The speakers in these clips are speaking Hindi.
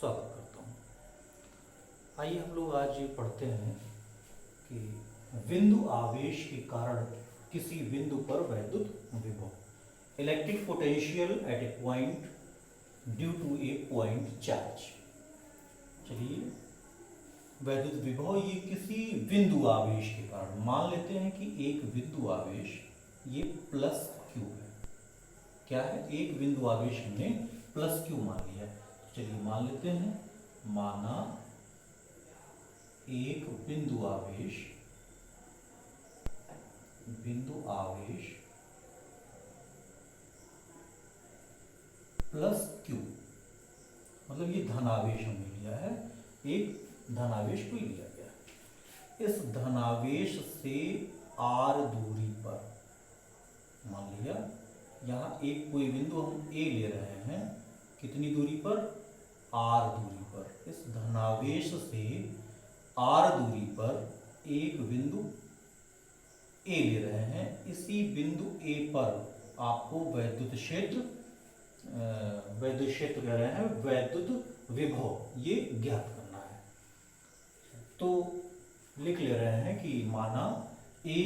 स्वागत करता हूँ। आइए हम लोग आज पढ़ते हैं कि बिंदु आवेश के कारण किसी बिंदु पर वैद्युत विभव, electric potential at a point due to a point charge. चलिए, वैद्युत विभव ये किसी बिंदु आवेश के कारण, मान लेते हैं कि एक बिंदु आवेश ये प्लस क्यू है। क्या है? एक बिंदु आवेश हमने प्लस क्यू मान लिया। चलिए मान लेते हैं, माना एक बिंदु आवेश प्लस क्यू, मतलब ये धनावेश हमने लिया है, एक धनावेश को लिया गया। इस धनावेश से r दूरी पर, मान लिया यहाँ एक कोई बिंदु हम A ले रहे हैं, कितनी दूरी पर? r दूरी पर। इस धनावेश से r दूरी पर एक बिंदु A ले रहे हैं। इसी बिंदु A पर आपको वैद्युत क्षेत्र कह रहे हैं, वैद्युत विभव ये ज्ञात करना है। तो लिख ले रहे हैं कि माना A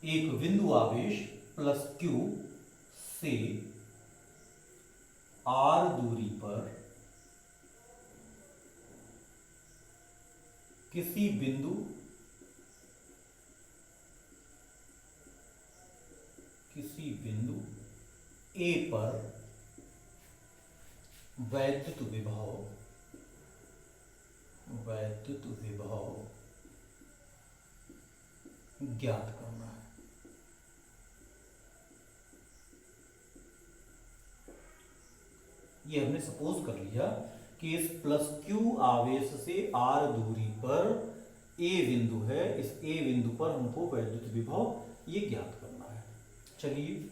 एक बिंदु आवेश प्लस Q से r दूरी पर किसी बिंदु A पर वैद्युत विभव ज्ञात करना है। ये हमने सपोज कर लिया कि इस प्लस क्यू आवेश से r दूरी पर A बिंदु है, इस A बिंदु पर हमको वैद्युत विभव ये ज्ञात करना है। चलिए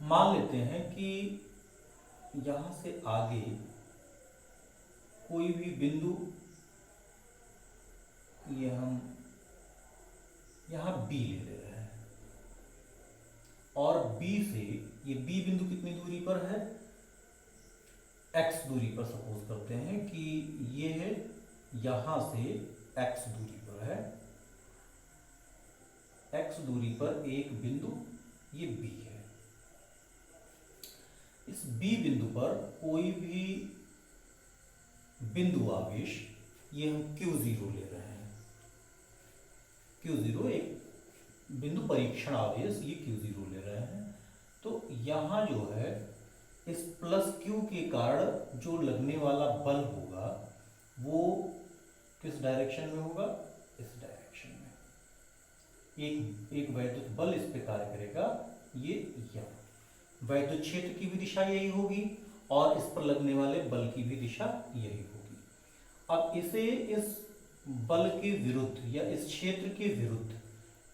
मान लेते हैं कि यहां से आगे कोई भी बिंदु, ये हम यहां B ले रहे हैं और B से ये B बिंदु कितनी दूरी पर है? x दूरी पर। सपोज करते हैं कि ये है, यहां से x दूरी पर है, x दूरी पर एक बिंदु ये B है। इस B बिंदु पर कोई भी बिंदु आवेश, ये हम Q0 ले रहे हैं। Q0 एक बिंदु परीक्षण आवेश, ये Q0 ले रहे हैं। तो यहां जो है इस प्लस Q के कारण जो लगने वाला बल होगा वो किस डायरेक्शन में होगा? इस डायरेक्शन में। एक वैद्युत बल इस पे कार्य करेगा, ये यहाँ। वैद्युत क्षेत्र की भी दिशा यही होगी और इस पर लगने वाले बल की भी दिशा यही होगी। अब इसे इस बल के विरुद्ध या इस क्षेत्र के विरुद्ध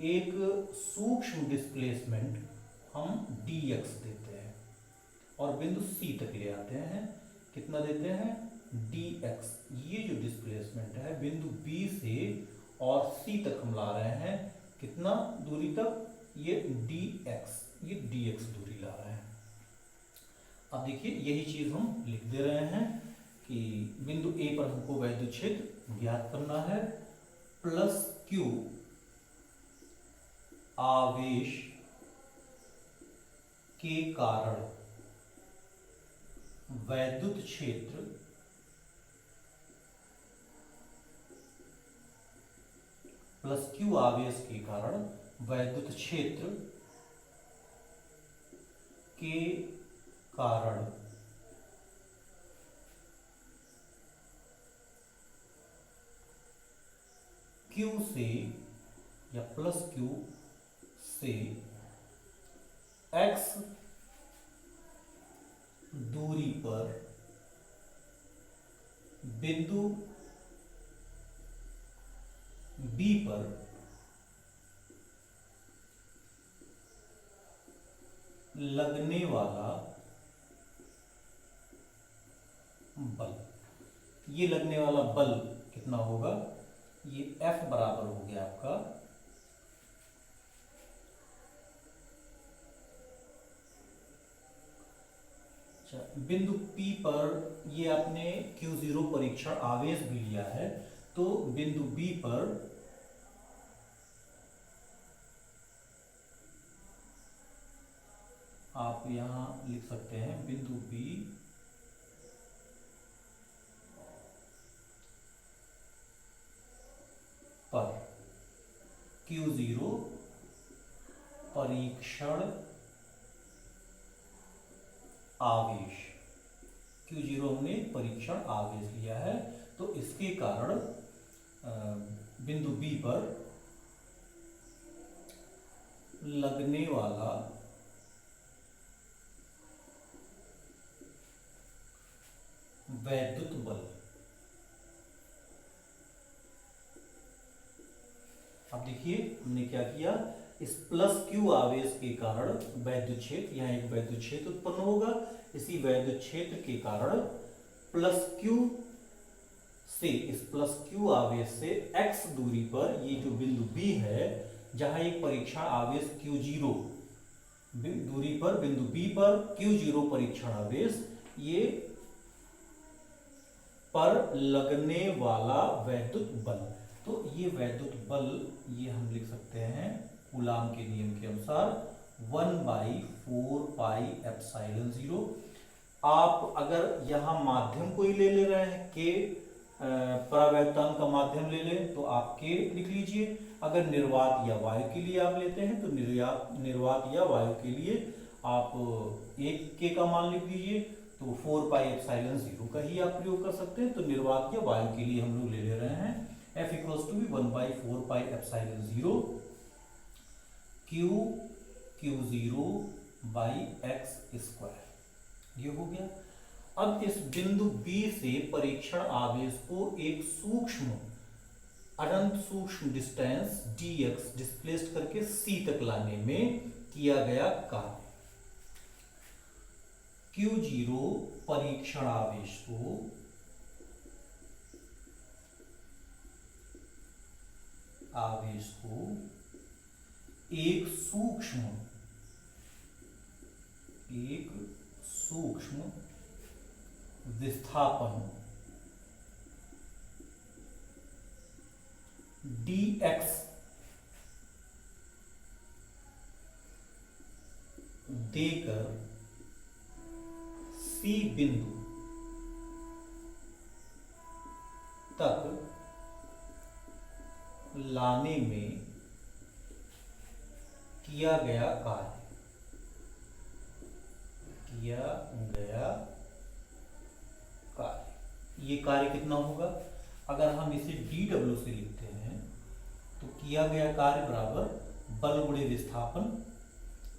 एक सूक्ष्म डिस्प्लेसमेंट हम dx देते हैं और बिंदु C तक ले आते हैं। कितना देते हैं? dx। ये जो डिस्प्लेसमेंट है बिंदु B से और C तक हम ला रहे हैं, कितना दूरी तक? ये dx, ये dx दूरी ला रहे हैं। अब देखिए यही चीज हम लिख दे रहे हैं कि बिंदु A पर हमको वैद्युत क्षेत्र ज्ञात करना है। प्लस Q आवेश के कारण वैद्युत क्षेत्र प्लस Q आवेश के कारण वैद्युत क्षेत्र के कारण Q से या प्लस Q से x दूरी पर बिंदु B पर लगने वाला बल, ये लगने वाला बल कितना होगा? ये F बराबर हो गया आपका अच्छा, बिंदु P पर ये आपने Q0 परीक्षण आवेश भी लिया है, तो बिंदु B पर आप यहां लिख सकते हैं बिंदु B पर Q0 परीक्षण आवेश, Q0 हमने परीक्षण आवेश लिया है, तो इसके कारण बिंदु B पर लगने वाला वैद्युत बल, अब देखिए हमने क्या किया, इस प्लस Q आवेश के कारण वैद्युत क्षेत्र, यहाँ एक वैद्युत क्षेत्र उत्पन्न होगा, इसी वैद्युत क्षेत्र के कारण प्लस Q से, इस प्लस Q आवेश से x दूरी पर ये जो बिंदु B है, जहां एक परीक्षण आवेश Q0 दूरी पर बिंदु B पर Q0 परीक्षण आवेश, ये पर लगने वाला वैद्युत बल, तो ये वैद्युत बल ये हम लिख सकते हैं कूलाम के नियम के अनुसार 1/4 पाई एप्सिलॉन 0। आप अगर यहाँ माध्यम को ही ले रहे हैं के, परावैद्युतांक का माध्यम ले लें तो आप के लिख लीजिए, अगर निर्वात या वायु के लिए आप लेते हैं तो निर्वात या वायु के लिए आप एक के का मान लिख लीजिए, तो 4 पाई एप्सिलॉन 0 का ही आप प्रयोग कर सकते हैं। तो निर्वात या वायु के लिए हम लोग ले रहे हैं F equals to 1/4 pi epsilon 0 Q0 by x square, ये हो गया। अब इस बिंदु B से परीक्षण आवेश को एक सूक्ष्म, अनंत सूक्ष्म डिस्टेंस dx डिस्प्लेस्ड करके C तक लाने में किया गया कार्य, Q0 परीक्षण आवेश को एक सूक्ष्म विस्थापन dx देकर C बिंदु तक लाने में किया गया कार्य, ये कार्य कितना होगा, अगर हम इसे dw से लिखते हैं तो किया गया कार्य बराबर बल गुणे विस्थापन,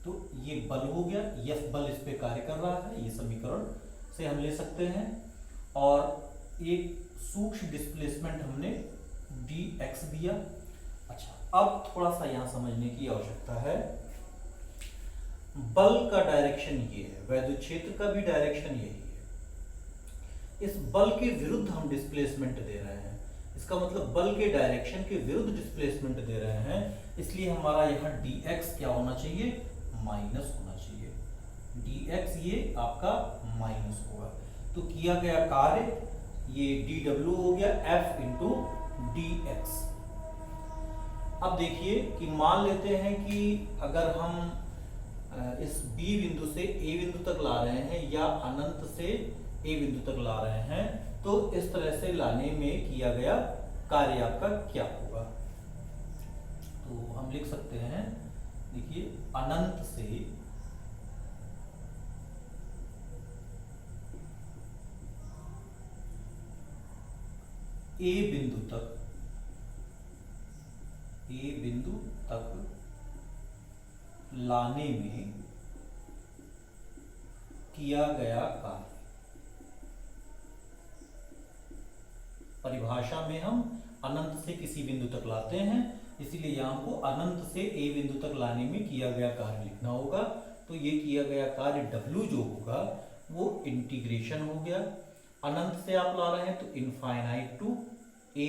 तो ये बल हो गया, F बल इस पे कार्य कर रहा है, ये समीकरण से हम ले सकते हैं, और एक सूक्ष्म डिस्प्लेसमेंट हमने dx दिया। अच्छा, अब थोड़ा सा यहां समझने की आवश्यकता है, बल का डायरेक्शन ये है, वैद्युत क्षेत्र का भी डायरेक्शन यही है, इस बल के विरुद्ध हम डिस्प्लेसमेंट दे रहे हैं, इसका मतलब बल के डायरेक्शन के विरुद्ध डिस्प्लेसमेंट दे रहे हैं, इसलिए हमारा यहाँ dx क्या होना चाहिए, माइनस होना चाहिए, dx ये आपका माइनस होगा, तो किया गया कार्य ये dw हो गया F इंटू dx। अब देखिए कि मान लेते हैं कि अगर हम इस B बिंदु से A बिंदु तक ला रहे हैं या अनंत से A बिंदु तक ला रहे हैं, तो इस तरह से लाने में किया गया कार्य आपका क्या होगा, तो हम लिख सकते हैं, देखिए अनंत से A बिंदु तक लाने में किया गया कार्य, परिभाषा में हम अनंत से किसी बिंदु तक लाते हैं, इसीलिए यहाँ को अनंत से A बिंदु तक लाने में किया गया कार्य लिखना होगा, तो ये किया गया कार्य W जो होगा वो इंटीग्रेशन हो गया, अनंत से आप ला रहे हैं तो इनफाइनाइट टू A,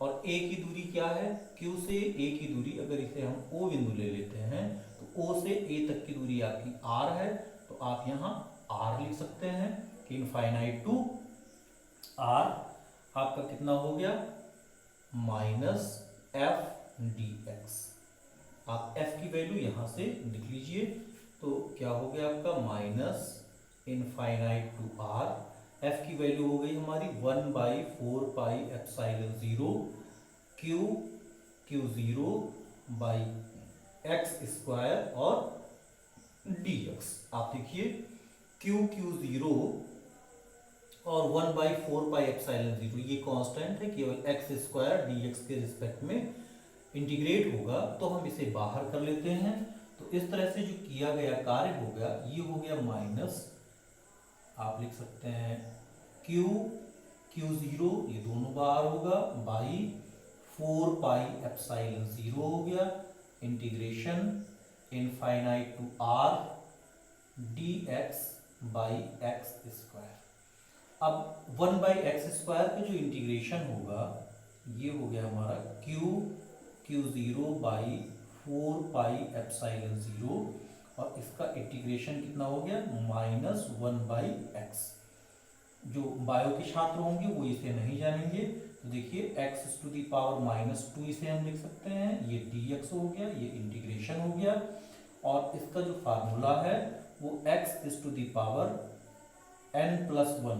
और A की दूरी क्या है, Q से A की दूरी, अगर इसे हम O बिंदु ले लेते हैं तो O से A तक की दूरी आपकी R है, तो आप यहाँ आर लिख सकते हैं कि इनफाइनाइट टू आर आपका कितना हो गया माइनस एफ डी एक्स। आप एफ की वैल्यू यहां से लिख लीजिए, तो क्या हो गया आपका minus infinite to R. F की वैल्यू हो गई हमारी 1/4πε0 Q Q zero by x square और डी एक्स। आप देखिए क्यू क्यू जीरो और 1/4πε0 ये कांस्टेंट है, केवल एक्स स्क्वायर डी एक्स के रिस्पेक्ट में इंटीग्रेट होगा, तो हम इसे बाहर कर लेते हैं। तो इस तरह से जो किया गया कार्य हो गया, ये हो गया माइनस, आप लिख सकते हैं क्यू क्यू जीरो, ये दोनों बाहर होगा, बाई 4πε0 हो गया integration infinite to r d x by x square. अब 1/x² पे जो इंटीग्रेशन होगा ये हो गया हमारा क्यू क्यू जीरो बाई 4πε0 और इसका इंटीग्रेशन कितना हो गया -1/x। जो बायो के छात्र होंगे वो इसे नहीं जानेंगे, तो देखिए x⁻⁻2 इसे हम लिख सकते हैं, ये dx हो गया, ये इंटीग्रेशन हो गया, और इसका जो फार्मूला है वो x⁻n+1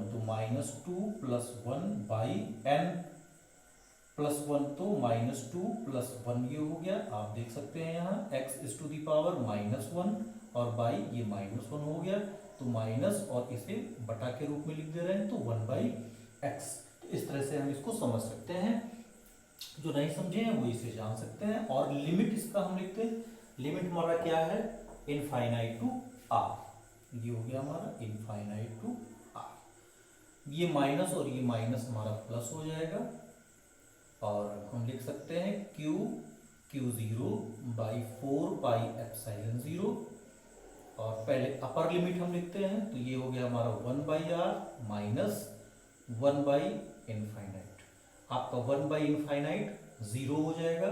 तो -2 + 1/n+1 तो -2 + 1 ये हो गया। आप देख सकते हैं यहाँ x⁻−1 और बाई ये -1 हो गया, तो माइनस और इसे बटा के रूप में लिख दे रहे हैं, तो 1/x। तो इस तरह से हम इसको समझ सकते हैं। जो नहीं समझे हैं वो इसे जान सकते हैं। और लिमिट इसका हम लिखते हैं, लिमिट हमारा क्या है इनफाइनाइट टू आर, ये हो गया हमारा इनफाइनाइट टू आर। ये माइनस और ये माइनस हमारा प्लस हो जाएगा, और हम लिख सकते हैं क्यू क्यू जीरो बाई 4πε0, और पहले अपर लिमिट हम लिखते हैं, तो ये हो गया हमारा 1/r माइनस 1/इनफाइनाइट। आपका 1/इनफाइनाइट 0 हो जाएगा।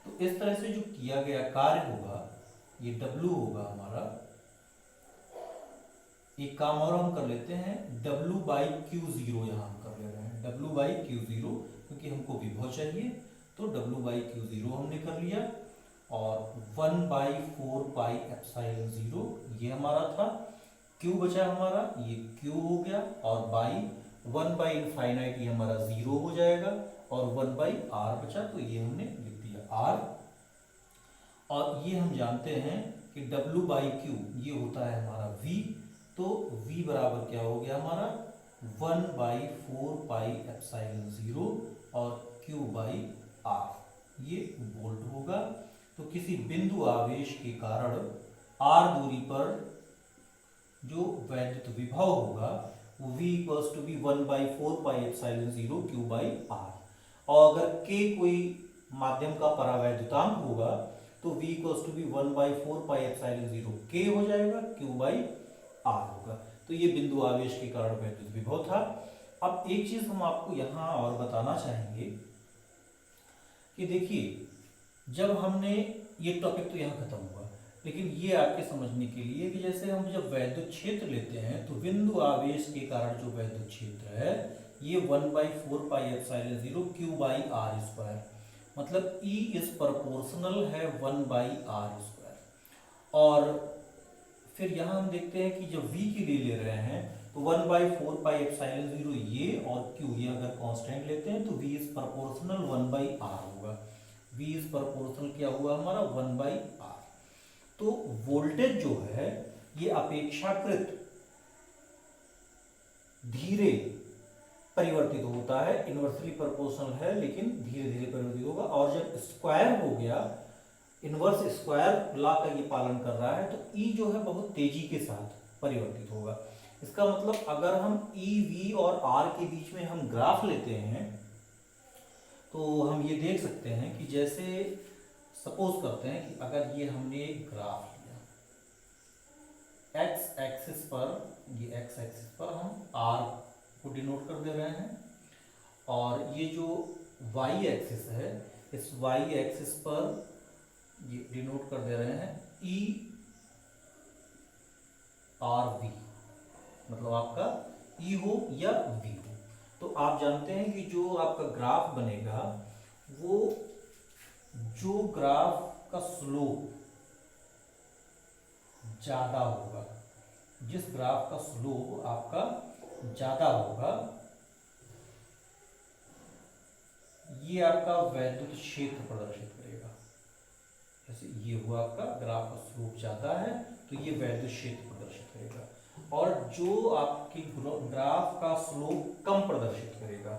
तो इस तरह से जो किया गया कार्य होगा ये W होगा हमारा। एक काम और हम कर लेते हैं, W/Q0 यहाँ हम कर ले रहे हैं, W/Q0 क्योंकि हमको विभव चाहिए, तो W/Q0 हमने कर लिया, और 1/4πε0 ये हमारा था, Q बचा हमारा, ये Q हो गया, और बाई 1/इनफाइनाइट ये हमारा 0 हो जाएगा, और 1/r बचा, तो ये हमने लिख दिया r। और ये हम जानते हैं कि W/Q ये होता है हमारा V, तो V बराबर क्या हो गया हमारा 1/4πε0 और Q/r, ये वोल्ट होगा। तो किसी बिंदु आवेश के कारण r दूरी पर जो वैद्युत विभव होगा वो V = 1/4πε0 Q/r, और अगर K कोई माध्यम का परावैद्युतांक होगा तो V = 1/4πε0 K हो जाएगा, Q/r होगा। तो ये बिंदु आवेश के कारण वैद्युत विभव था। अब एक चीज हम आपको यहाँ और बताना चाहेंगे कि देखिए, जब हमने ये टॉपिक तो यहाँ खत्म हुआ, लेकिन ये आपके समझने के लिए कि जैसे हम जब वैद्युत क्षेत्र लेते हैं तो बिंदु आवेश के कारण जो वैद्युत क्षेत्र है ये 1/4πε0 Q/r², मतलब E इज प्रोपोर्शनल है 1/r²। और फिर यहाँ हम देखते हैं कि जब V के लिए ले रहे हैं तो 1/4πε0 ये और Q ये अगर कांस्टेंट लेते हैं तो V इज प्रोपोर्शनल 1/r होगा। V इज प्रोपोर्शनल क्या हुआ हमारा 1/r। तो वोल्टेज जो है ये अपेक्षाकृत धीरे परिवर्तित होता है, इन्वर्सली प्रोपोर्शनल है लेकिन धीरे धीरे परिवर्तित होगा। और जब स्क्वायर हो गया, इन्वर्स स्क्वायर लॉ का ये पालन कर रहा है, तो E जो है बहुत तेजी के साथ परिवर्तित होगा। इसका मतलब अगर हम E, V और R के बीच में हम ग्राफ लेते हैं तो हम ये देख सकते हैं कि जैसे सपोज करते हैं कि अगर ये हमने एक ग्राफ लिया, x एक्सिस पर, ये x एक्सिस पर हम R को डिनोट कर दे रहे हैं, और ये जो y एक्सिस है इस y एक्सिस पर ये डिनोट कर दे रहे हैं E R V। मतलब आपका ई हो या वी हो। तो आप जानते हैं कि जो आपका ग्राफ बनेगा वो जो ग्राफ का स्लोप ज़्यादा होगा, जिस ग्राफ का स्लोप आपका ज़्यादा होगा, ये आपका वैद्युत क्षेत्र प्रदर्शित करेगा। जैसे ये हुआ आपका ग्राफ का स्लोप ज़्यादा है तो ये वैद्युत क्षेत्र प्रदर्शित करेगा। और जो आपकी ग्राफ का स्लोप कम प्रदर्शित करेगा,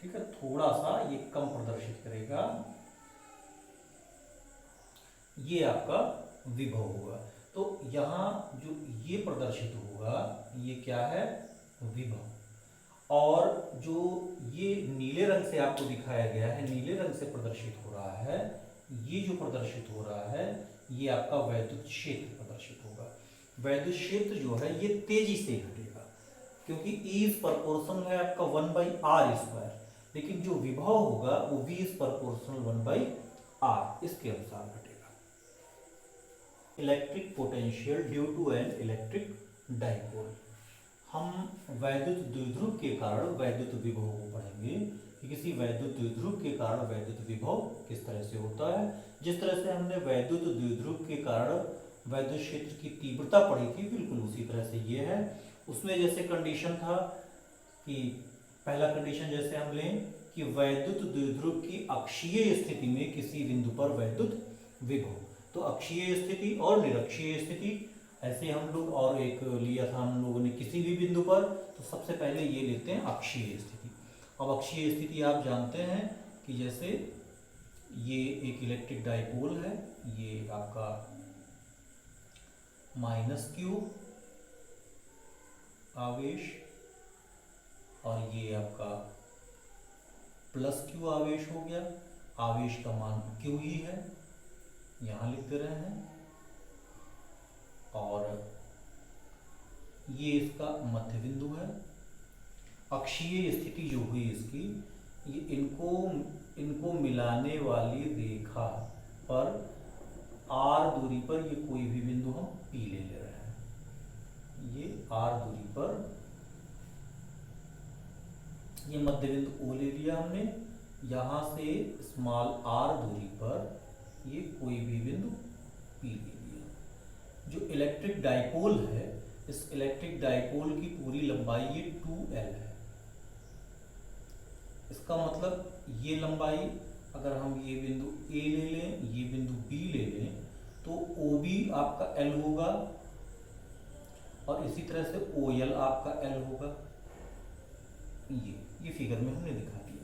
ठीक है, थोड़ा सा ये कम प्रदर्शित करेगा, ये आपका विभव होगा। तो यहाँ जो ये प्रदर्शित होगा ये क्या है, विभव। और जो ये नीले रंग से आपको दिखाया गया है, नीले रंग से प्रदर्शित हो रहा है, ये जो प्रदर्शित हो रहा है ये आपका वैद्युत क्षेत्र प्रदर्शित होगा। वैद्युत क्षेत्र जो है ये तेजी से घटेगा क्योंकि E इज प्रोपोर्शनल है आपका 1/r², लेकिन जो विभव होगा वो V इज प्रोपोर्शनल 1/r, इसके अनुसार घटेगा। Electric potential due to an electric dipole. हम वैद्युत द्विध्रुव के कारण वैद्युत विभव को पढ़ेंगे कि किसी वैद्युत द्विध्रुव के कारण वैद्युत विभव किस तरह से होता है। जिस तरह से हमने वैद्युत द्विध्रुव के कारण वैद्युत क्षेत्र की तीव्रता पढ़ी थी, बिल्कुल उसी तरह से ये है। उसमें जैसे कंडीशन था कि पहला कंडीशन जैसे हम लें कि वैद्युत द्विध्रुव की अक्षीय स्थिति में किसी बिंदु पर वैद्युत विभव, तो अक्षीय स्थिति और निरक्षीय स्थिति, ऐसे हम लोग और एक लिया था हम लोगों ने किसी भी बिंदु पर, तो सबसे पहले ये लेते हैं अक्षीय स्थिति। अब अक्षीय स्थिति आप जानते हैं कि जैसे ये एक इलेक्ट्रिक डाइपोल है, ये आपका -q आवेश और ये आपका +q आवेश हो गया। आवेश का मान q ही है, यहाँ लिख दे रहे हैं। और ये इसका मध्य बिंदु है। अक्षीय स्थिति जो हुई इसकी, ये इनको मिलाने वाली रेखा पर r दूरी पर ये कोई भी बिंदु हम P ले रहे हैं। ये r दूरी पर ये मध्य बिंदु O ले लिया हमने, यहाँ से स्मॉल r दूरी पर ये कोई भी बिंदु P ले लिया। जो इलेक्ट्रिक डाइपोल है, इस इलेक्ट्रिक डाइपोल की पूरी लंबाई ये 2L है। इसका मतलब ये लंबाई अगर हम ये बिंदु A ले लें, ये बिंदु B ले लें, तो OB आपका L होगा और इसी तरह से OL आपका L होगा। ये फिगर में हमने दिखा दिया।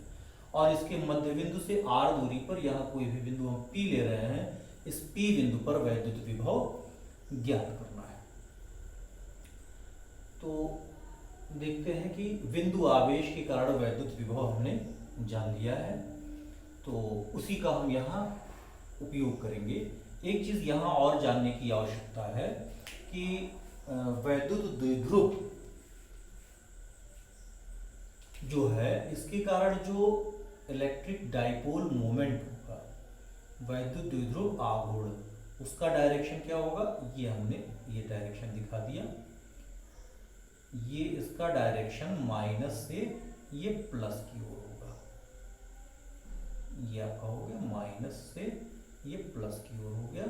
और इसके मध्य बिंदु से R दूरी पर यहाँ कोई भी बिंदु हम P ले रहे हैं, इस P बिंदु पर वैद्युत विभव ज्ञात करना है। तो देखते हैं कि बिंदु आवेश के कारण वैद्युत विभव हमने जान लिया है, तो उसी का हम यहाँ उपयोग करेंगे। एक चीज यहाँ और जानने की आवश्यकता है कि वैद्युत द्विध्रुव जो है, इसके कारण जो इलेक्ट्रिक डाइपोल मोमेंट होगा, वैद्युत द्विध्रुव आघूर्ण, उसका डायरेक्शन क्या होगा, ये हमने ये डायरेक्शन दिखा दिया। ये इसका डायरेक्शन माइनस से ये प्लस की ओर होगा। ये आपका हो गया माइनस से ये प्लस की ओर हो गया।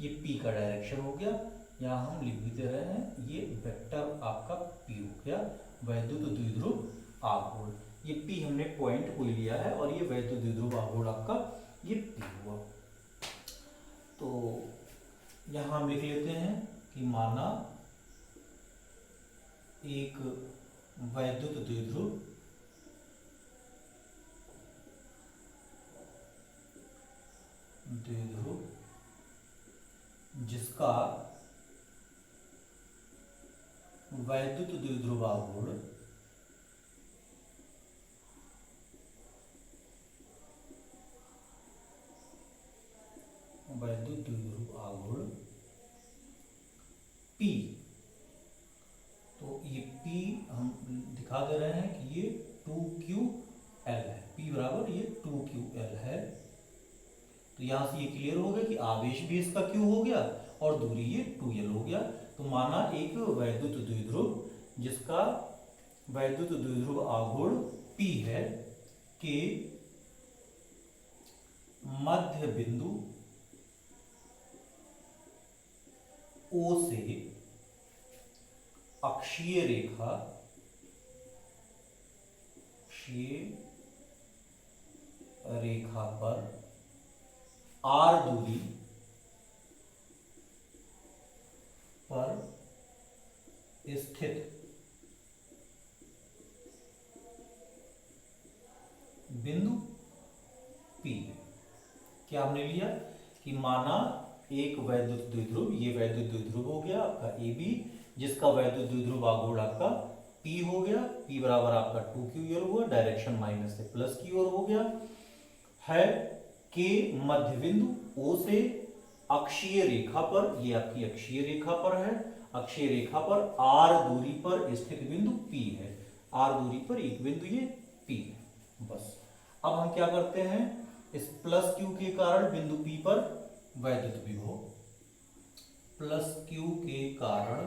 ये P का डायरेक्शन हो गया। यहाँ हम लिख भी दे रहे हैं, ये वेक्टर आपका P हो गया, वैद्युत द्विध्रुव आघूर्ण। ये P हमने पॉइंट कोई लिया है और ये वैद्युत द्विध्रुव आघूर्ण आपका ये P हुआ। तो यहाँ हम लिख लेते हैं कि माना एक वैद्युत द्विध्रुव जिसका वैद्युत द्विध्रुव आघूर्ण P, तो ये P हम दिखा दे रहे हैं कि ये 2QL है। P बराबर ये 2QL है। तो यहां से ये क्लियर हो गया कि आवेश भी इसका Q हो गया और दूरी ये 2l हो गया। तो माना एक वैद्युत द्विध्रुव जिसका वैद्युत द्विध्रुव आघूर्ण P है के मध्य बिंदु O से अक्षीय रेखा पर r दूरी पर स्थित बिंदु P है। क्या हमने लिया कि माना एक वैद्युत द्विध्रुव, ये वैद्युत द्विध्रुव हो गया आपका AB, जिसका वैद्युत द्विध्रुव आघूर्ण आपका P हो गया, P बराबर आपका 2ql हुआ, डायरेक्शन माइनस से प्लस की ओर हो गया है, के मध्य बिंदु O से अक्षीय रेखा पर, ये आपकी अक्षीय रेखा पर है, अक्षीय रेखा पर r दूरी पर स्थित बिंदु P है, r दूरी पर एक बिंदु ये P है। बस अब हम क्या करते हैं, इस प्लस Q के कारण बिंदु P पर वैद्युत विभव, प्लस Q के कारण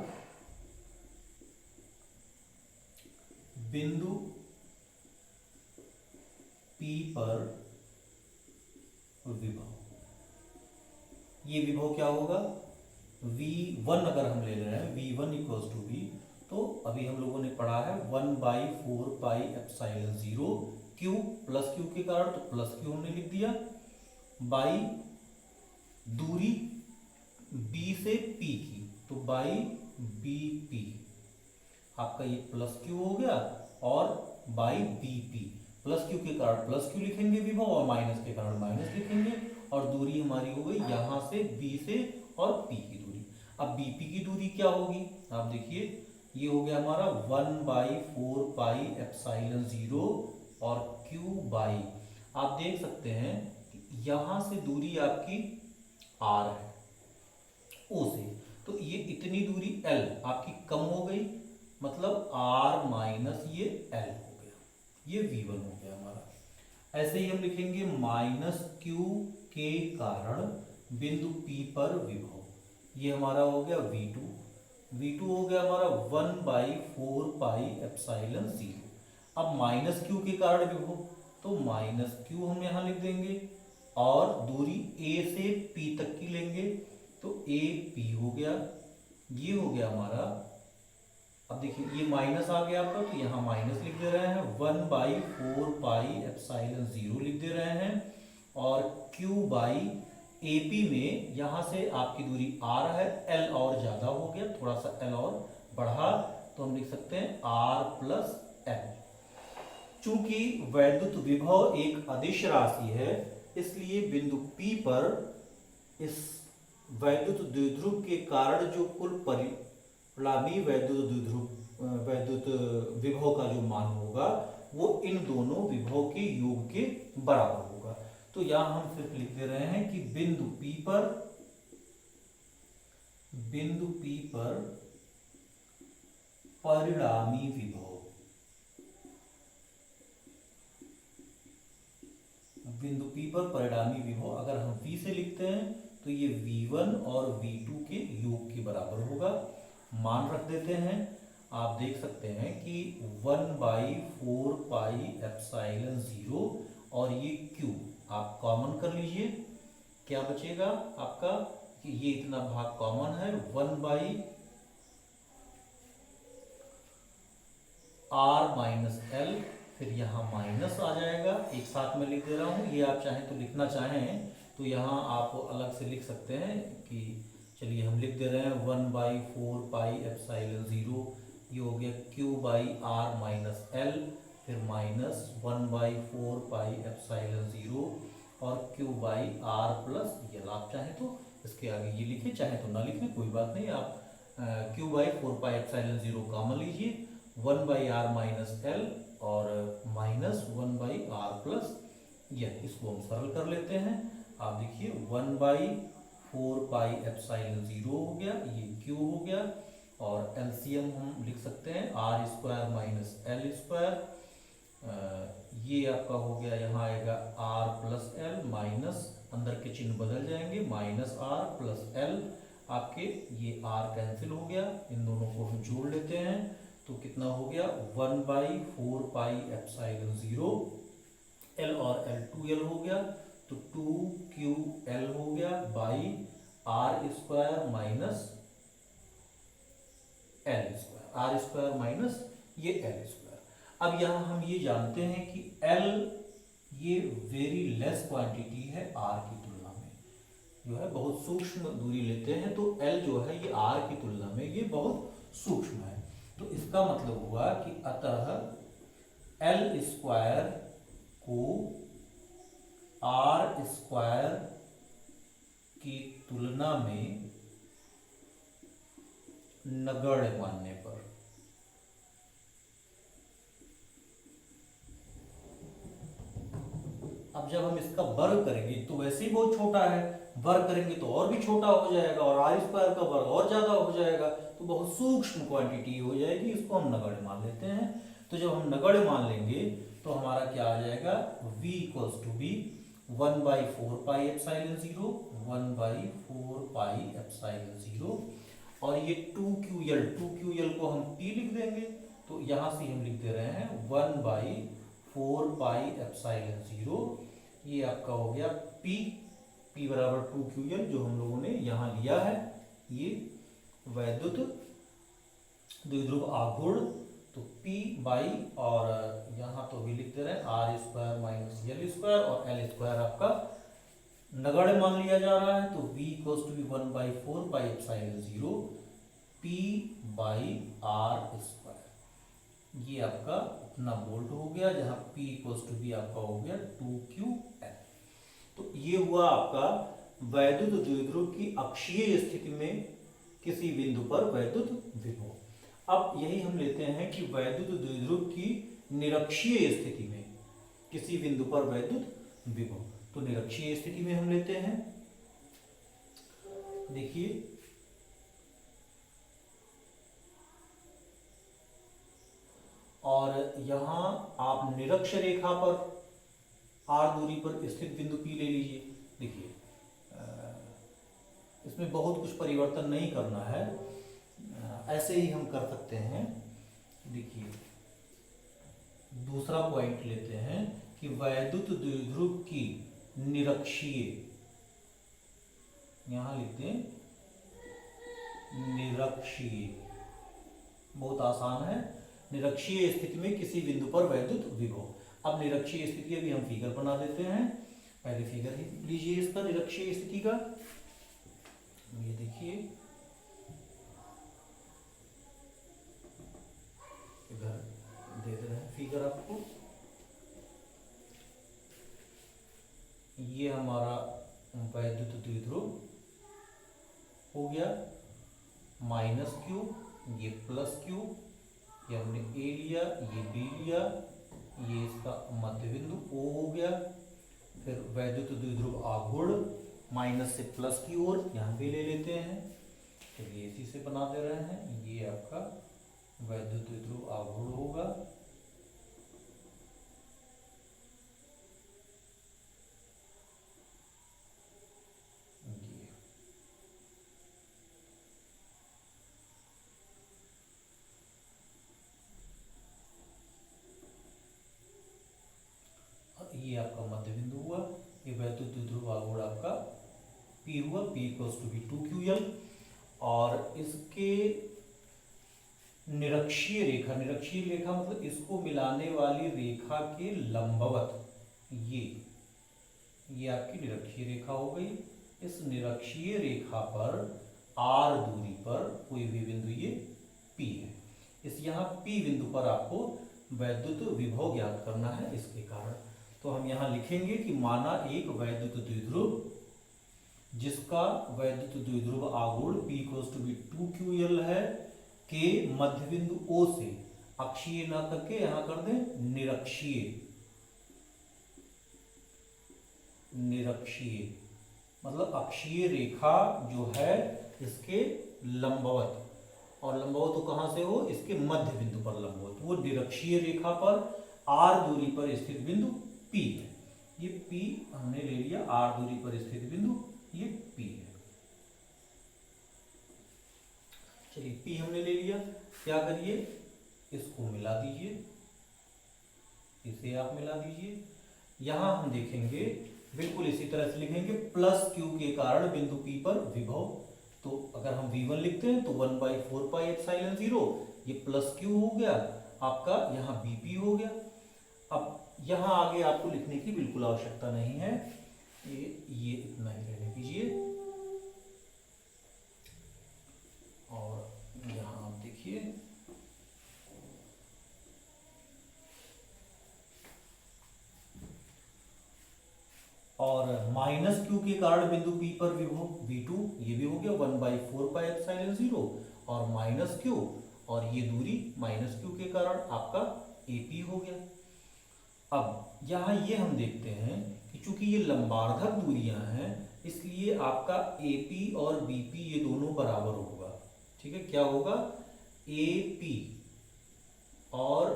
बिंदु P पर विभव, ये विभव क्या होगा, V1 अगर हम ले रहे हैं V1 इक्वल्स टू V, तो अभी हम लोगों ने पढ़ा है 1/4 pi epsilon 0 Q, plus Q के कारण तो प्लस Q हमने लिख दिया, बाई दूरी B से P की, तो बाई BP आपका ये प्लस Q हो गया, और बाई BP, प्लस Q के कारण प्लस Q लिखेंगे विभव, और माइनस के कारण माइनस लिखेंगे, और दूरी हमारी हो गई यहां से B से और P की दूरी। अब BP की दूरी क्या होगी, आप देखिए ये हो गया हमारा 1/4 पाई एप्सिलॉन 0 और Q बाई, आप देख सकते हैं यहां से दूरी आपकी R है O से, तो ये इतनी दूरी L आपकी कम हो गई, मतलब R माइनस ये L हो गया, ये V1 हो गया हमारा। ऐसे ही हम लिखेंगे माइनस Q के कारण बिंदु P पर विभव, ये हमारा हो गया V2, V2 हो गया हमारा 1/4 पाई एप्सिलॉन 0। अब माइनस Q के कारण विभव, तो माइनस Q हम यहां लिख देंगे, और दूरी A से P तक की लेंगे, तो AP हो गया, ये हो गया हमारा। अब देखिए ये माइनस आ गया आपका, तो यहाँ माइनस लिख दे रहे हैं, 1/4 पाई एप्सिलॉन 0 लिख दे रहे हैं, और Q बाई AP में यहाँ से आपकी दूरी R है, L और ज्यादा हो गया, थोड़ा सा L और बढ़ा, तो हम लिख सकते हैं R प्लस L। चूंकि वैद्युत विभव एक अदिश राशि है, इसलिए बिंदु P पर इस वैद्युत द्विध्रुव के कारण जो कुल परिणामी वैद्युत विभव का जो मान होगा वो इन दोनों विभव के योग के बराबर होगा। तो यहां हम सिर्फ लिख दे रहे हैं कि बिंदु P पर परिणामी विभव, बिंदु P पर परिणामी विभव अगर हम V से लिखते हैं तो ये V1 और V2 के योग के बराबर होगा। मान रख देते हैं, आप देख सकते हैं कि 1/4 पाई एप्सिलॉन 0 और ये Q आप कॉमन कर लीजिए, क्या बचेगा आपका कि ये इतना भाग कॉमन है, 1/r माइनस L, फिर यहाँ माइनस आ जाएगा, एक साथ में लिख दे रहा हूँ, ये आप चाहें तो लिखना चाहें तो यहाँ आप अलग से लिख सकते हैं कि चलिए हम लिख दे रहे हैं 1/4 पाई एप्सिलॉन 0, ये हो गया Q by R minus L, फिर माइनस 1/4 पाई एप्सिलॉन 0 और Q by R plus L। आप चाहें तो इसके आगे ये लिखें, चाहे तो ना लिखें, कोई बात नहीं, आप Q by 4 pi epsilon 0 common लीजिए, 1/r माइनस L और माइनस 1/r प्लस L, इसको हम सरल कर लेते हैं। आप देखिए 1/4 पाई एप्सिलॉन 0 हो गया, ये Q हो गया, और एलसीएम हम लिख सकते हैं R square minus L square, ये आपका हो गया, यहाँ आएगा R प्लस L माइनस, अंदर के चिन्ह बदल जाएंगे, माइनस R प्लस L, आपके ये r कैंसिल हो गया, इन दोनों को हम जोड़ लेते हैं तो कितना हो गया 1/4πε0, l और l 2l हो गया तो 2ql हो गया by r square minus l square, r square minus ये l स्क्वायर। अब यहाँ हम ये जानते हैं कि l ये वेरी लेस क्वांटिटी है r की तुलना में, जो है बहुत सूक्ष्म दूरी लेते हैं तो l जो है ये r की तुलना में ये बहुत सूक्ष्म है। तो इसका मतलब हुआ कि अतः l स्क्वायर को r स्क्वायर की तुलना में नगण्य मानने पर अब जब हम इसका वर्ग करेंगे तो वैसे ही बहुत छोटा है, वर्ग करेंगे तो और भी छोटा हो जाएगा और आर स्क्वायर का वर्ग और ज्यादा हो जाएगा, तो बहुत सूक्ष्म क्वांटिटी हो जाएगी, इसको हम नगण्य मान लेते हैं। तो जब हम नगण्य मान लेंगे तो हमारा क्या आ जाएगा v इक्वल्स टू बी 1/4πε0, 1/4πε0 और ये 2ql को हम p लिख देंगे तो यहां से हम लिख दे रहे हैं 1/4πε0, ये आपका हो गया p बराबर 2ql जो हम लोगों ने यहाँ लिया है, ये वैद्युत द्विध्रुव आघूर्ण, तो p बाई और यहाँ तो भी लिख दे रहे हैं r square minus l square और l स्क्वायर आपका नगण्य मान लिया जा रहा है तो v equals to B 1/4πε0 p by r square, ये आपका अपना वोल्ट हो गया, जहां p इक्वल्स टू बी आपका हो गया 2ql। तो ये हुआ आपका वैद्युत द्विध्रुव की अक्षीय स्थिति में किसी बिंदु पर वैद्युत विभव। अब यही हम लेते हैं कि वैद्युत द्विध्रुव की निरक्षीय स्थिति में किसी बिंदु पर वैद्युत विभव, तो निरक्षीय स्थिति में हम लेते हैं, देखिए और यहां आप निरक्ष रेखा पर r दूरी पर स्थित बिंदु P ले लीजिए। देखिए इसमें बहुत कुछ परिवर्तन नहीं करना है, ऐसे ही हम कर सकते हैं। देखिए दूसरा पॉइंट लेते हैं कि वैद्युत द्विध्रुव की निरक्षीय, यहां लिखते हैं निरक्षीय, बहुत आसान है, निरक्षीय स्थिति में किसी बिंदु पर वैद्युत विभव। अब निरक्षीय स्थिति अभी हम फिगर बना देते हैं, पहले फिगर ही लीजिए इसका निरक्षीय स्थिति का, ये देखिए इधर दे रहे हैं फिगर आपको, ये हमारा वैद्युत द्विध्रुव हो गया माइनस क्यू, ये प्लस क्यू, ये हमने ए लिया, ये बी लिया, ये इसका मध्य बिंदु ओ हो गया, फिर वैद्युत द्विध्रुव आघूर्ण माइनस से प्लस की ओर यहाँ भी ले लेते हैं, चलिए इसी से बना दे रहे हैं, ये आपका वैद्युत द्विध्रुव आघूर्ण होगा, ये आपका मध्य बिंदु हुआ, ये वैद्युत द्विध्रुव आघूर्ण आपका P हुआ, P equals to B 2ql और इसके निरक्षीय रेखा, निरक्षीय रेखा मतलब इसको मिलाने वाली रेखा के लंबवत, ये आपकी निरक्षीय रेखा हो गई। इस निरक्षीय रेखा पर r दूरी पर कोई भी बिंदु ये P है, इस यहाँ P बिंदु पर आपको वैद्युत विभव ज्ञात करना है, इसके कारण तो हम यहाँ लिखेंगे कि माना एक वैद्युत द्विध्रुव जिसका वैद्युत द्विध्रुव आघूर्ण P equals to B 2ql है के मध्य बिंदु O से अक्षीय ना करके यहाँ कर दें निरक्षीय, निरक्षीय मतलब अक्षीय रेखा जो है इसके लंबवत, और लंबवत तो कहाँ से हो, इसके मध्य बिंदु पर लंबवत, वो निरक्षीय रेखा पर r दूरी पर स्थित बिंदु P है, ये P हमने ले लिया, r दूरी पर स्थित बिंदु ये P है। चलिए P हमने ले लिया, क्या करिए इसको मिला दीजिए, इसे आप मिला दीजिए। यहां हम देखेंगे बिल्कुल इसी तरह से लिखेंगे प्लस क्यू के कारण बिंदु P पर विभव। तो अगर हम V1 लिखते हैं तो 1/4 पाई एप्सिलॉन 0, ये प्लस क्यू हो गया आपका, यहाँ BP हो गया। अब यहाँ आगे आपको लिखने की बिल्कुल आवश्यकता नहीं है, ये इतना ही रहने दीजिए। और यहाँ आप देखिए और माइनस क्यू के कारण बिंदु P पर विभव V2, ये भी हो गया 1/4 पाई एप्सिलॉन 0 और माइनस क्यू, और ये दूरी माइनस क्यू के कारण आपका AP हो गया। अब यहाँ ये हम देखते हैं कि चूंकि ये लंबार्धक दूरियां हैं, इसलिए आपका AP और BP ये दोनों बराबर होगा। ठीक है, क्या होगा AP और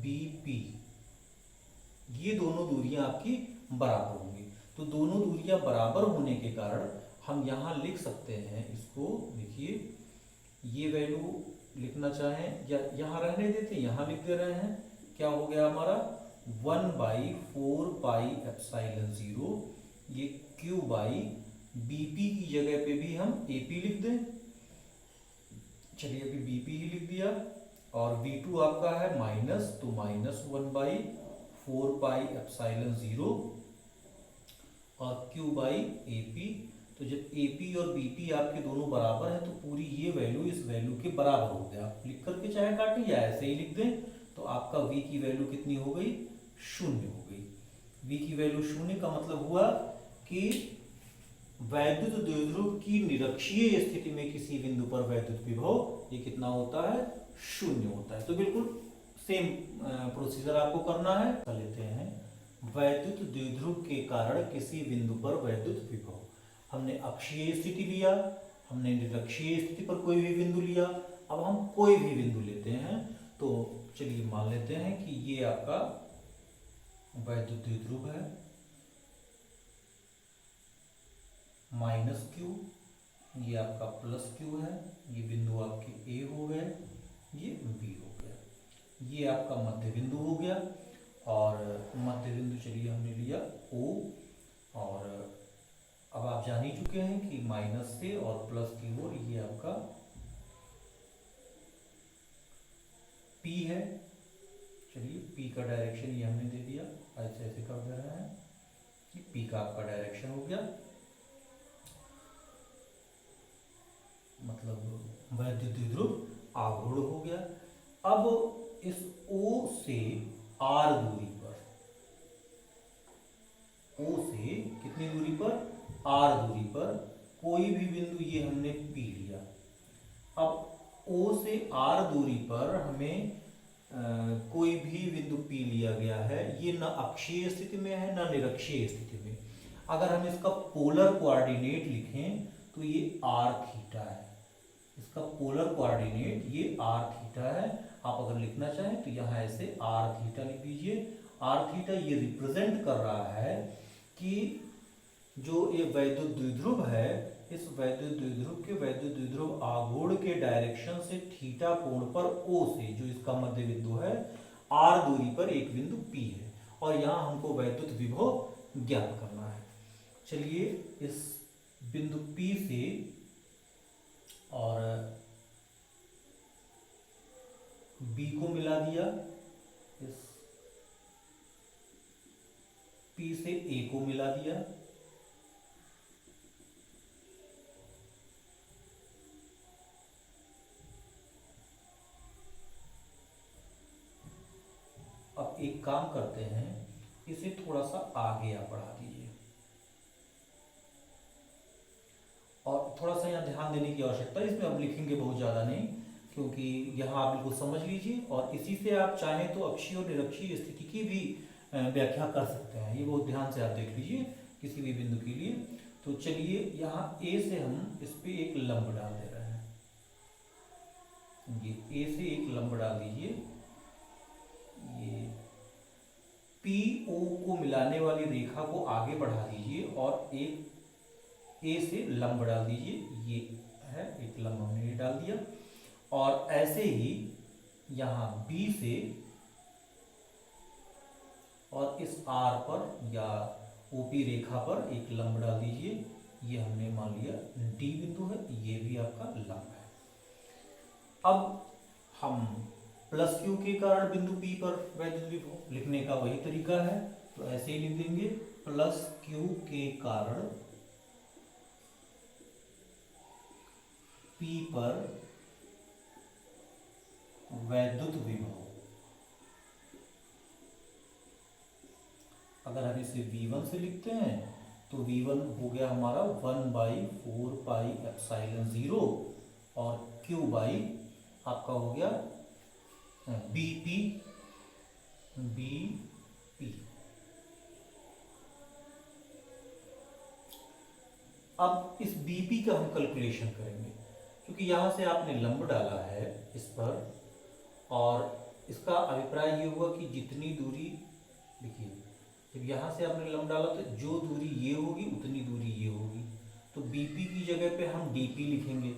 BP ये दोनों दूरियां आपकी बराबर होंगी। तो दोनों दूरियां बराबर होने के कारण हम यहाँ लिख सकते हैं इसको, देखिए ये वैल्यू लिखना चाहें या यहाँ रहने देते, यहाँ लिख दे रहे हैं, क्या हो गया हमारा 1/4 पाई एप्सिलॉन 0, ये Q बाई BP की जगह पे भी हम AP लिख दें। चलिए अभी BP ही लिख दिया, और V2 आपका है माइनस, तो माइनस 1/4 पाई एप्सिलॉन 0 और Q बाई AP। तो जब AP और BP आपके दोनों बराबर है तो पूरी ये वैल्यू इस वैल्यू के बराबर हो गया। आप लिख करके चाहे काटें या ऐसे ही लिख दें, तो आपका V की वैल्यू कितनी हो गई, 0 हो गई। V की वैल्यू 0 का मतलब हुआ कि वैद्युत द्विध्रुव की निरक्षीय स्थिति में किसी बिंदु पर वैद्युत विभव ये कितना होता है, 0 होता है। तो बिल्कुल सेम प्रोसीजर आपको करना है। कर लेते हैं वैद्युत द्विध्रुव के कारण किसी बिंदु पर वैद्युत विभव। हमने अक्षीय स्थिति लिया, हमने निरक्षीय स्थिति पर कोई भी बिंदु लिया, अब हम कोई भी बिंदु लेते हैं। तो चलिए मान लेते हैं कि ये आपका वैद्युत द्विध्रुव है, माइनस Q, ये आपका प्लस Q है, ये बिंदु आपके A हो गए, ये B हो गया, ये आपका मध्य बिंदु हो गया। और मध्य बिंदु चलिए हमने लिया O, और अब आप जान ही चुके हैं कि माइनस से और प्लस की ओर ये आपका P है। चलिए P का डायरेक्शन ये हमने दे दिया, ऐसे ऐसे कर दे रहे हैं कि P का आपका डायरेक्शन हो गया, मतलब वैद्युत द्विध्रुव आघूर्ण हो गया। अब इस O से R दूरी पर, O से कितनी दूरी पर, R दूरी पर कोई भी बिंदु, ये हमने P लिया। अब O से R दूरी पर हमें कोई भी बिंदु P लिया गया है, ये न अक्षीय स्थिति में है न निरक्षीय स्थिति में। अगर हम इसका पोलर कोऑर्डिनेट लिखें तो ये r थीटा है, इसका पोलर कोऑर्डिनेट ये r थीटा है। आप अगर लिखना चाहें तो यहाँ ऐसे r थीटा लिख दीजिए। r थीटा ये रिप्रेजेंट कर रहा है कि जो ये वैद्युत द्विध्रुव है, इस वैद्युत द्विध्रुव के वैद्युत द्विध्रुव आघूर्ण के डायरेक्शन से थीटा कोण पर O से, जो इसका मध्य बिंदु है, R दूरी पर एक बिंदु P है, और यहाँ हमको वैद्युत विभव ज्ञात करना है। चलिए इस बिंदु P से और B को मिला दिया, इस P से A को मिला दिया, अब एक काम करते हैं, इसे थोड़ा सा आगे आप बढ़ा दीजिए, और थोड़ा सा यहाँ ध्यान देने की आवश्यकता है। इसमें अब लिखेंगे बहुत ज़्यादा नहीं, क्योंकि यहाँ आप बिल्कुल समझ लीजिए, और इसी से आप चाहें तो अक्षीय और निरक्षीय स्थिति की भी व्याख्या कर सकते हैं। ये बहुत ध्यान से आप देख लीजिए किसी भी बिंदु के लिए। तो चलिए यहाँ A से हम इस पे एक लंब डाल दे रहे हैं, ये A से एक लंब डाल दीजिए। ये PO को मिलाने वाली रेखा को आगे बढ़ा दीजिए और एक A से लंब डाल दीजिए। ये है एक लंब हमने ये डाल दिया। और ऐसे ही यहाँ B से और इस R पर या OP रेखा पर एक लंब डाल दीजिए। ये हमने मान लिया D बिंदु है, ये भी आपका लंब है। अब हम प्लस क्यू के कारण बिंदु P पर वैद्युत विभव लिखने का वही तरीका है, तो ऐसे ही लिख देंगे प्लस क्यू के कारण P पर वैद्युत विभव। अगर हम इसे V1 से लिखते हैं तो V1 हो गया हमारा 1/4πε0 और Q बाई आपका हो गया BP। अब इस BP का हम कैलकुलेशन करेंगे, क्योंकि यहाँ से आपने लंब डाला है इस पर, और इसका अभिप्राय ये हुआ कि जितनी दूरी, देखिए जब यहाँ से आपने लंब डाला तो जो दूरी ये होगी उतनी दूरी ये होगी, तो BP की जगह पे हम DP लिखेंगे।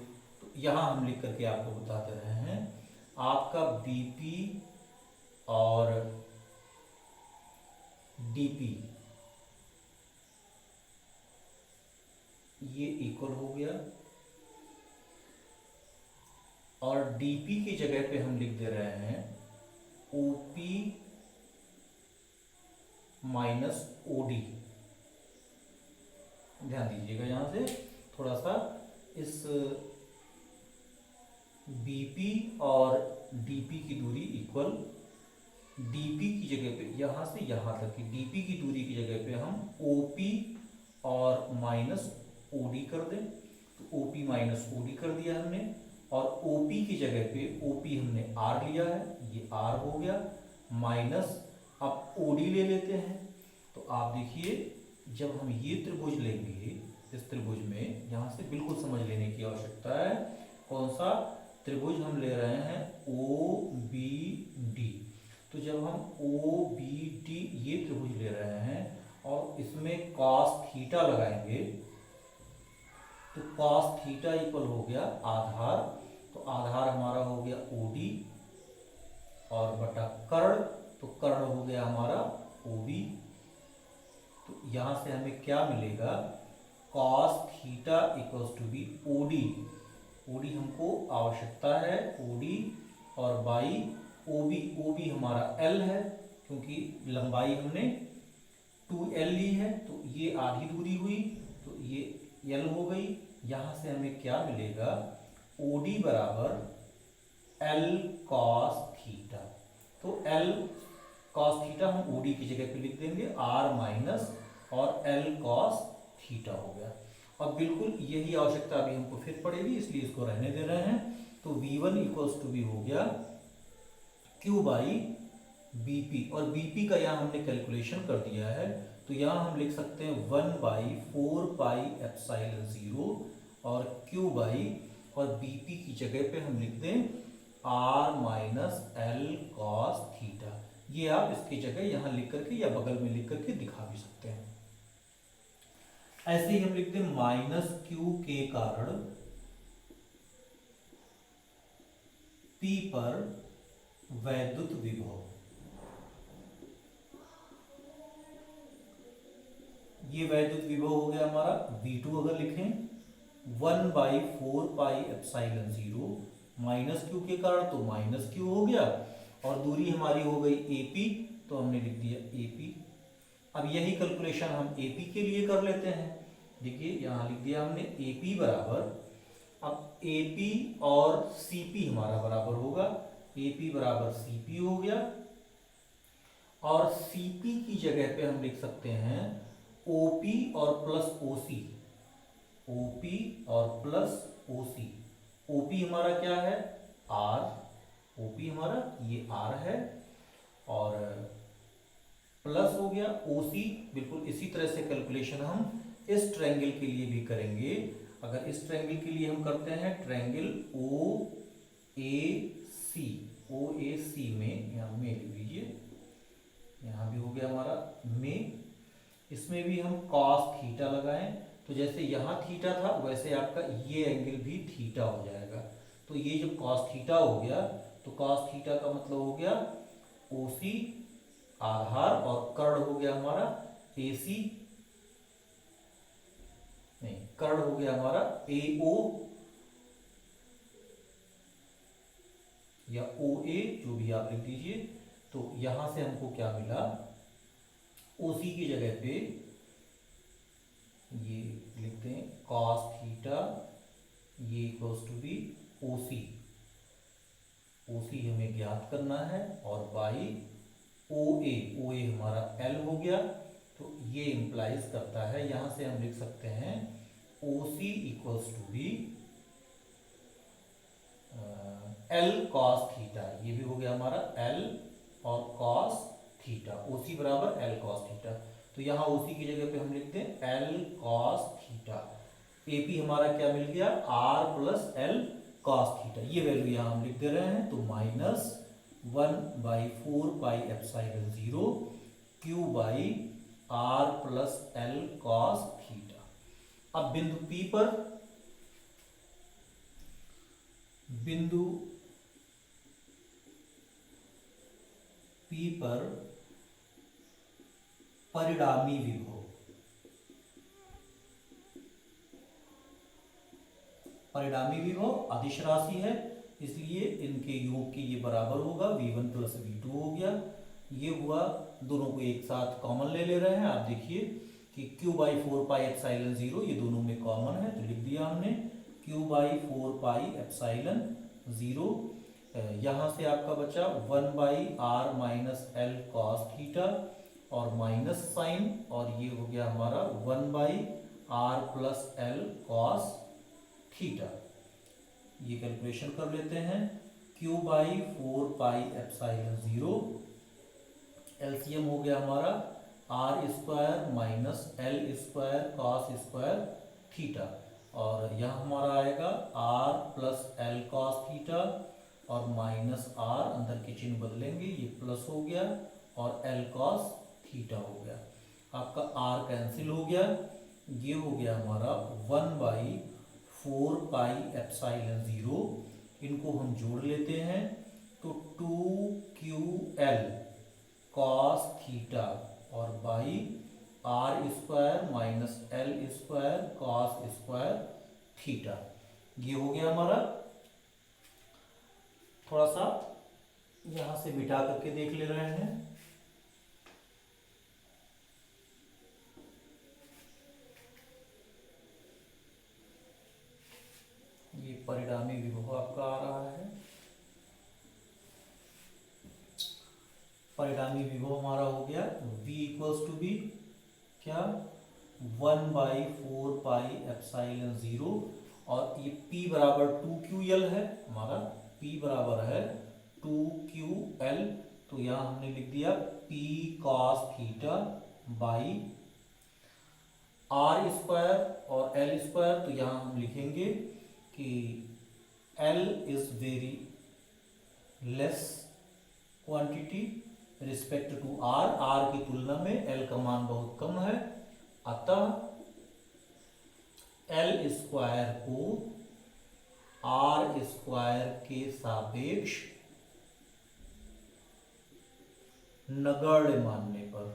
तो यहाँ हम लिख करके आपको बताते रहे हैं, आपका BP और DP ये इक्वल हो गया, और DP की जगह पे हम लिख दे रहे हैं OP माइनस OD। ध्यान दीजिएगा, यहाँ से थोड़ा सा इस BP और DP की दूरी इक्वल, DP की जगह पे यहाँ से यहाँ तक की DP की दूरी की जगह पे हम OP और माइनस OD कर दें, तो OP माइनस OD कर दिया हमने, और OP की जगह पे OP हमने R लिया है, ये R हो गया, माइनस अब OD ले लेते हैं। तो आप देखिए जब हम ये त्रिभुज लेंगे, इस त्रिभुज में यहाँ से बिल्कुल समझ लेने की आवश्यकता है, कौन सा त्रिभुज हम ले रहे हैं, OBD। तो जब हम OBD ये त्रिभुज ले रहे हैं और इसमें cos थीटा लगाएंगे, तो cos थीटा इक्वल हो गया आधार, तो आधार हमारा हो गया OD और बटा कर्ण, तो कर्ण हो गया हमारा OB। तो यहाँ से हमें क्या मिलेगा, cos theta equals to be OD। OD हमको आवश्यकता है, OD और बाई OB हमारा L है, क्योंकि लंबाई हमने 2L ली है, तो ये आधी दूरी हुई, तो ये L हो गई। यहाँ से हमें क्या मिलेगा, OD बराबर L cos थीटा। तो L cos थीटा हम OD की जगह पे लिख देंगे R माइनस और L cos थीटा हो गया। अब बिल्कुल यही आवश्यकता अभी हमको फिर पड़ेगी, इसलिए इसको रहने दे रहे हैं। तो V1 इक्वल्स टू बी हो गया Q बाई BP, और BP का यहाँ हमने कैलकुलेशन कर दिया है, तो यहाँ हम लिख सकते हैं 1/4πε0 और Q बाई, और BP की जगह पे हम लिख दें R minus L cos theta. ये आप इसकी जगह यहाँ लिख करके या बगल में लिख करके दिखा भी सकते हैं। ऐसे ही हम लिखते हैं माइनस Q के कारण P पर वैद्युत विभव। ये वैद्युत विभव हो गया हमारा V2। अगर लिखें 1/4πε0 माइनस Q के कारण तो माइनस Q हो गया, और दूरी हमारी हो गई AP, तो हमने लिख दिया AP। अब यही कैलकुलेशन हम AP के लिए कर लेते हैं। देखिए यहाँ लिख दिया हमने AP बराबर, अब AP और CP हमारा बराबर होगा, AP बराबर CP हो गया, और CP की जगह पे हम लिख सकते हैं OP और प्लस OC। OP और प्लस OC। OP हमारा क्या है, R, OP हमारा ये R है, और प्लस हो गया OC। बिल्कुल इसी तरह से कैलकुलेशन हम इस ट्रायंगल के लिए भी करेंगे। अगर इस ट्रायंगल के लिए हम करते हैं ट्रायंगल OAC में, यहाँ में लिख लीजिए, यहाँ भी हो गया हमारा में, इसमें भी हम cos थीटा लगाएं, तो जैसे यहाँ थीटा था वैसे आपका ये एंगल भी थीटा हो जाएगा। तो ये जब cos थीटा हो गया तो cos थीटा का मतलब हो गया OC आधार और कर्ण हो गया हमारा AC, नहीं कर्ण हो गया हमारा AO या OA, जो भी आप लिख दीजिए। तो यहां से हमको क्या मिला, OC की जगह पे ये लिखते हैं cos थीटा, ये equals to be OC, OC हमें ज्ञात करना है, और बाई OA, OA हमारा L हो गया। तो ये इंप्लाइज करता है, यहां से हम लिख सकते हैं OC equals to be L cos theta, ये भी हो गया हमारा L और cos थीटा, OC बराबर L cos थीटा। तो यहाँ OC की जगह पे हम लिखते हैं L cos थीटा। AP हमारा क्या मिल गया, R plus L cos theta, ये वैल्यू यहाँ हम लिख दे रहे हैं। तो minus 1/4 pi epsilon 0 Q by R plus L cos theta. अब बिंदु P पर, बिंदु P पर परिणामी विभव, परिणामी विभव अदिश राशि है, इसलिए इनके योग के ये बराबर होगा, V1 प्लस V2 हो गया। ये हुआ, दोनों को एक साथ कॉमन ले रहे हैं। आप देखिए कि Q/4 पाई एप्सिलॉन 0 ये दोनों में कॉमन है, तो लिख दिया हमने Q/4 पाई एप्सिलॉन 0। यहाँ से आपका बचा 1/r minus L cos theta और माइनस साइन, और ये हो गया हमारा 1/r plus L cos theta. ये कैलकुलेशन कर लेते हैं, Q/4 पाई एप्सिलॉन 0, एलसीएम हो गया हमारा r square minus L square cos square theta, और यहाँ हमारा आएगा r plus L cos theta और माइनस r, अंदर के चिन्ह बदलेंगे, ये प्लस हो गया और L cos थीटा हो गया। आपका r कैंसिल हो गया, ये हो गया हमारा 1/4 पाई एप्सिलॉन 0, इनको हम जोड़ लेते हैं तो 2QL cos थीटा और by r square minus L square cos square theta, ये हो गया हमारा। थोड़ा सा यहां से मिटा करके देख ले रहे हैं। ये परिणामी विभव आपका आ रहा है, परिणामी विभव हमारा हो गया V इक्वल्स टू बी क्या, 1/4 पाई एप्सिलॉन 0, और ये P बराबर 2QL है हमारा, P बराबर है 2QL। तो यहाँ हमने लिख दिया P cos theta by R square और L स्क्वायर। तो यहाँ हम लिखेंगे कि L is very less quantity respect to R, R की तुलना में L का मान बहुत कम है, अतः L स्क्वायर को R स्क्वायर के सापेक्ष नगण्य मानने पर,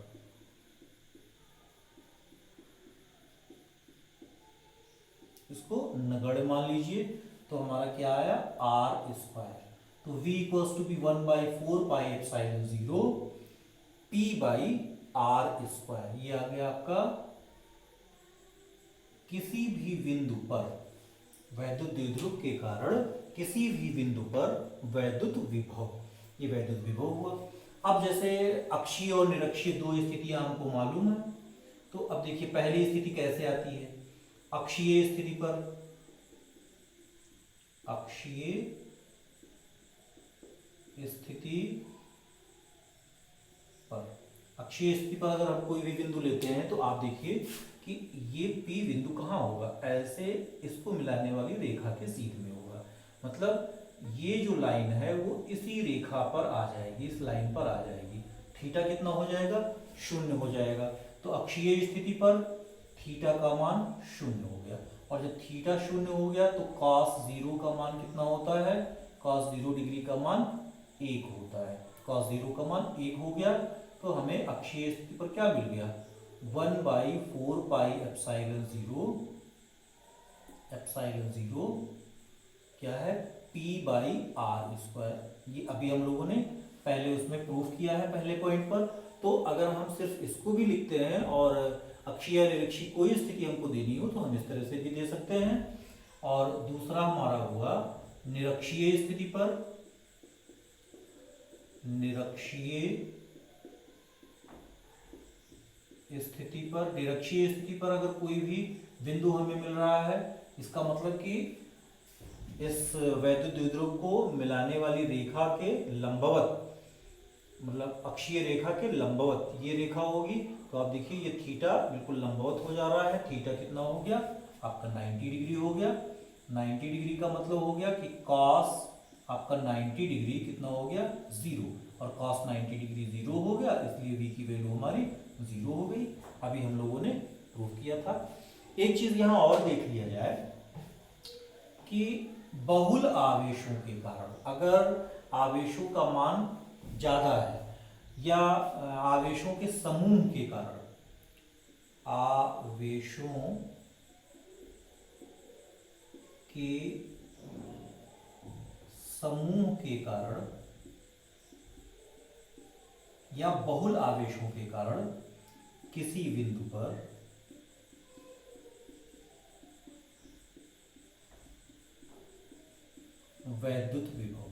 इसको नगण्य मान लीजिए, तो हमारा क्या आया R स्क्वायर। तो V equals to be 1/4 pi epsilon 0 P by R square. ये आ गया आपका किसी भी बिंदु पर वैद्युत द्विध्रुव के कारण किसी भी बिंदु पर वैद्युत विभव, ये वैद्युत विभव हुआ। अब जैसे अक्षीय और निरक्षीय दो स्थितियां हमको मालूम है, तो अब देखिए पहली स्थिति कैसे आती है, अक्षीय स्थिति पर, अक्षीय स्थिति पर, अक्षीय स्थिति पर अगर हम कोई भी बिंदु लेते हैं तो आप देखिए कि ये P बिंदु कहाँ होगा, ऐसे इसको मिलाने वाली रेखा के सीध में होगा। मतलब ये जो लाइन है वो इसी रेखा पर आ जाएगी, इस लाइन पर आ जाएगी। थीटा कितना हो जाएगा, 0 हो जाएगा। तो अक्षीय स्थिति पर थीटा का मान 0 हो गया। और जब थीटा शून्य हो गया तो cos 0 का मान कितना होता है, cos 0 डिग्री का मान 1 होता है। cos 0 का मान 1 हो गया तो हमें अक्षीय स्थिति पर क्या मिल गया, 1/4 पाई एप्सिलॉन जीरो क्या है, p/r²। ये अभी हम लोगों ने पहले उसमें प्रूफ किया है पहले पॉइंट पर। तो अगर हम सिर्फ इसको भी लिखते हैं और अक्षीय निरक्षीय कोई स्थिति हमको देनी हो तो हम इस तरह से भी दे सकते हैं। और दूसरा हमारा हुआ निरक्षीय स्थिति पर, निरक्षीय स्थिति पर अगर कोई भी बिंदु हमें मिल रहा है, इसका मतलब कि इस वैद्युत द्विध्रुव को मिलाने वाली रेखा के लंबवत, मतलब अक्षीय रेखा के लंबवत ये रेखा होगी। तो आप देखिए ये थीटा बिल्कुल लंबवत हो जा रहा है। थीटा कितना हो गया आपका 90 डिग्री हो गया। 90 डिग्री का मतलब हो गया कि cos आपका 90 डिग्री कितना हो गया 0, और cos 90 डिग्री 0 हो गया, इसलिए v की वैल्यू हमारी 0 हो गई। अभी हम लोगों ने प्रूफ किया था। एक चीज यहाँ और देख लिया जाए कि बहुल आवेशों के कारण, अगर आवेशों का मान ज्यादा है या आवेशों के समूह के कारण, आवेशों के समूह के कारण या बहुल आवेशों के कारण किसी बिंदु पर वैद्युत विभव,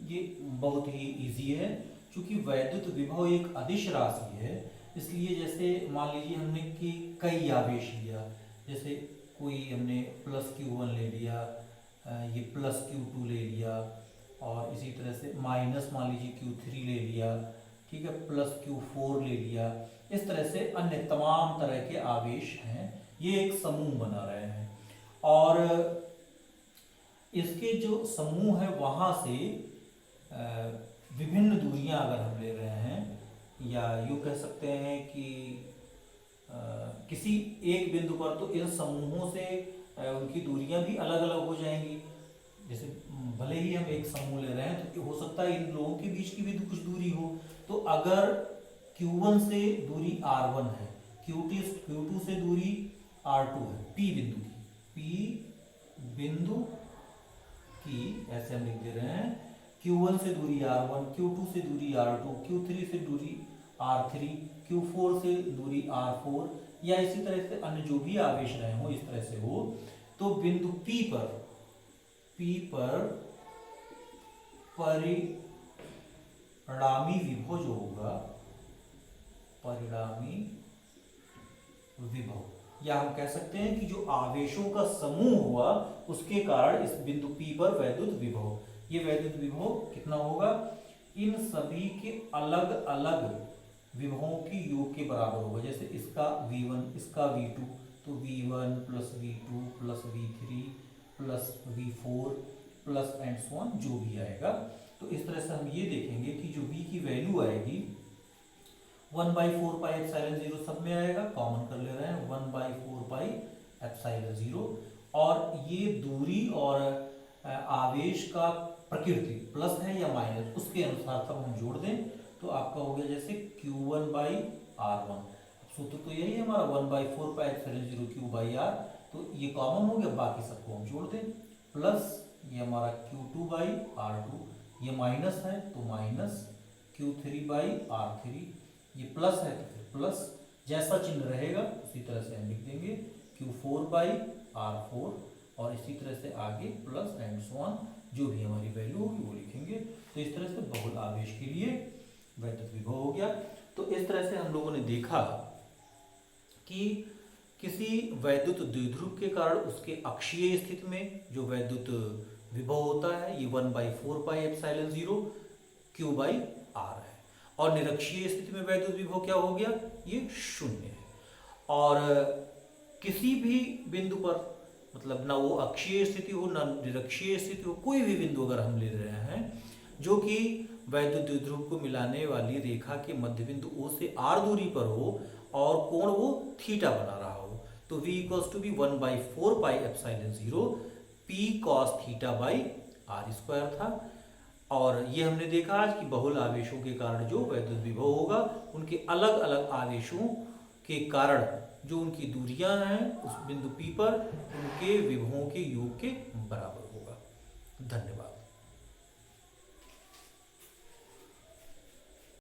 ये बहुत ही इजी है क्योंकि वैद्युत विभव एक अदिश राशि है। इसलिए जैसे मान लीजिए हमने कि कई आवेश लिया, जैसे कोई हमने +Q1 ले लिया, ये +Q2 ले लिया, और इसी तरह से माइनस मान लीजिए Q3 ले लिया, ठीक है, +Q4 ले लिया। इस तरह से अन्य तमाम तरह के आवेश हैं, ये एक समूह बना रहे हैं। और इसके जो समूह है वहाँ से विभिन्न दूरियां अगर हम ले रहे हैं, या यूँ कह सकते हैं कि किसी एक बिंदु पर, तो इन समूहों से उनकी दूरियां भी अलग अलग हो जाएंगी। जैसे भले ही हम एक समूह ले रहे हैं तो हो सकता है इन लोगों के बीच की भी कुछ दूरी हो। तो अगर Q1 से दूरी R1 है, Q2 से दूरी R2 है, P बिंदु की ऐसे हम लिख दे रहे हैं, Q1 से दूरी R1, Q2 से दूरी R2, Q3 से दूरी R3, Q4 से दूरी R4, या इसी तरह से अन्य जो भी आवेश रहे हो इस तरह से हो। तो बिंदु P पर परिणामी विभव जो होगा, परिणामी विभव, या हम कह सकते हैं कि जो आवेशों का समूह हुआ उसके कारण इस बिंदु P पर वैद्युत विभव, ये वैद्युत विभव कितना होगा, इन सभी के अलग अलग विभवों की योग के बराबर होगा। जैसे इसका V1, इसका V2, तो V1 + V2 + V3 + V4 plus and so on जो भी आएगा। तो इस तरह से हम ये देखेंगे कि जो V की वैल्यू आएगी 1/4 पाई एप्सिलॉन 0 सब में आएगा, कॉमन कर ले रहे हैं 1/4 पाई एप्सिलॉन 0। और ये दूरी और आवेश का प्रकृति प्लस है या माइनस उसके अनुसार तब हम जोड़ दें तो आपका हो गया जैसे Q1/R1। सूत्र तो यही है हमारा 1/4 पाई एप्सिलॉन 0 Q/R। तो ये कॉमन हो गया, बाकी सबको हम जोड़ दें, प्लस ये हमारा Q2/R2, ये माइनस है तो माइनस Q3/R3, ये प्लस है तो फिर प्लस, जैसा चिन्ह रहेगा उसी तरह से हम लिख देंगे Q4/R4, और इसी तरह से आगे प्लस एंड सो ऑन जो भी हमारी वैल्यू होगी वो लिखेंगे। तो इस तरह से बहुल आवेश के लिए वैद्युत विभव हो गया। तो इस तरह से हम लोगों ने देखा कि किसी वैद्युत द्विध्रुव के कारण उसके अक्षीय स्थिति में जो वैद्युत विभव होता है ये 1/4 पाई एप्सिलॉन 0 Q/R है, और निरक्षीय स्थिति में वैद्युत विभव क्या हो गया, ये 0 है। और किसी भी बिंदु पर, मतलब ना वो अक्षीय स्थिति हो ना निरक्षीय स्थिति हो, कोई भी बिंदु अगर हम ले रहे हैं जो कि वैद्युत द्विध्रुव को मिलाने वाली रेखा के मध्य बिंदु O से R दूरी पर हो और कोण वो थीटा बना रहा हो, तो V equals to be 1/4 pi epsilon 0 P cos theta by R square था। और ये हमने देखा आज कि बहुल आवेशों के कारण जो वैद्युत विभव होगा उनके अलग अलग आवेशों के कारण जो उनकी दूरियां हैं उस बिंदु P पर उनके विभवों के योग के बराबर होगा। धन्यवाद।